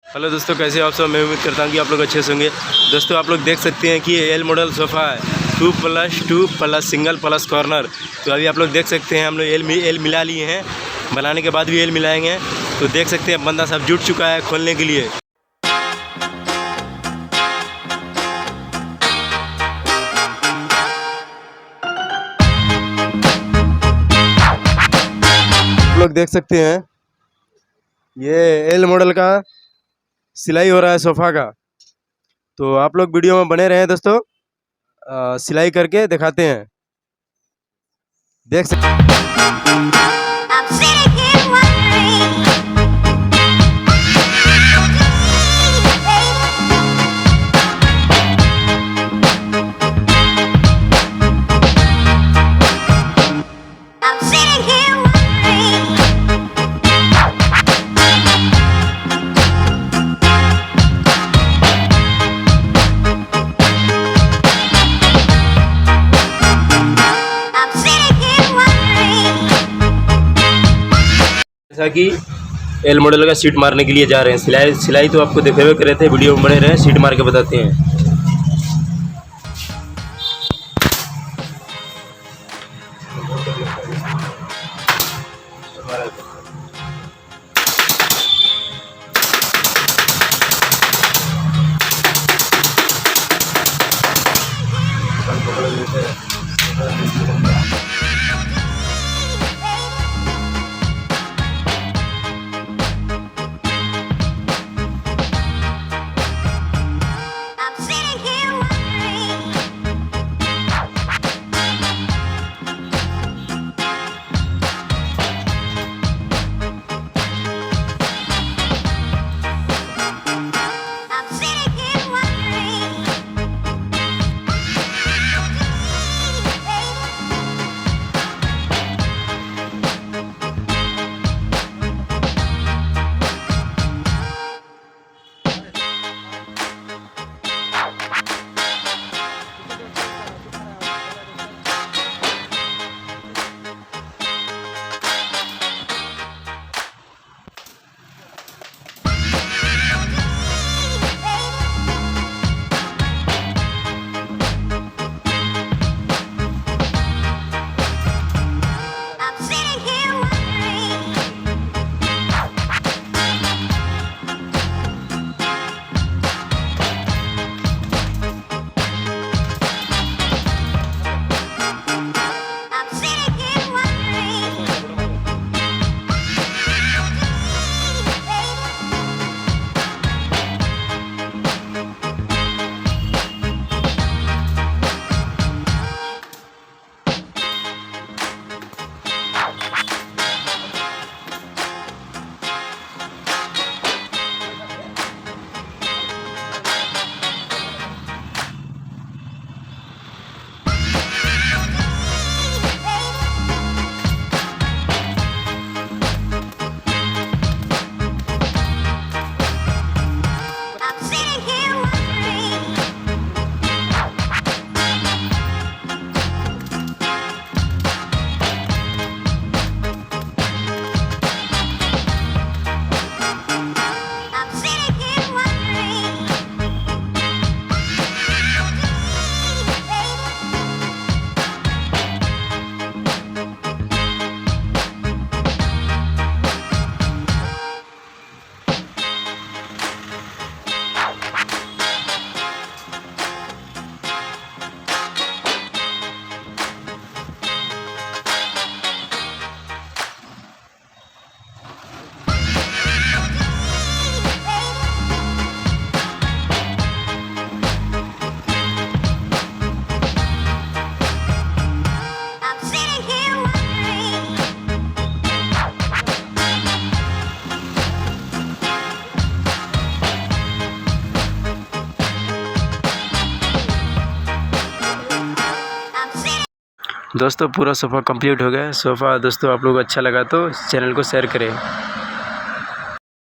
Hello दोस्तों, कैसे हो आप सब। मैं उम्मीद करता हूँ कि आप लोग अच्छे से होंगे। दोस्तों आप लोग देख सकते हैं कि ये एल मॉडल सोफ़ा है, 2+2+ सिंगल प्लस कॉर्नर। तो अभी आप लोग देख सकते हैं हम लोग एल मिला लिए हैं, बनाने के बाद भी एल मिलाएंगे। तो देख सकते हैं बंदा सब जुट चुका है खोलने के लिए। आप लोग देख सकते हैं ये एल मॉडल का सिलाई हो रहा है सोफ़ा का। तो आप लोग वीडियो में बने रहें दोस्तों, सिलाई करके दिखाते हैं। देख सकते जैसा कि एल मॉडल का सीट मारने के लिए जा रहे हैं। सिलाई तो आपको दिखे हुए कर रहे थे, वीडियो में बने रहे, सीट मार के बताते हैं। दोस्तों पूरा सोफ़ा कंप्लीट हो गया। सोफ़ा दोस्तों आप लोग अच्छा लगा तो चैनल को शेयर करें।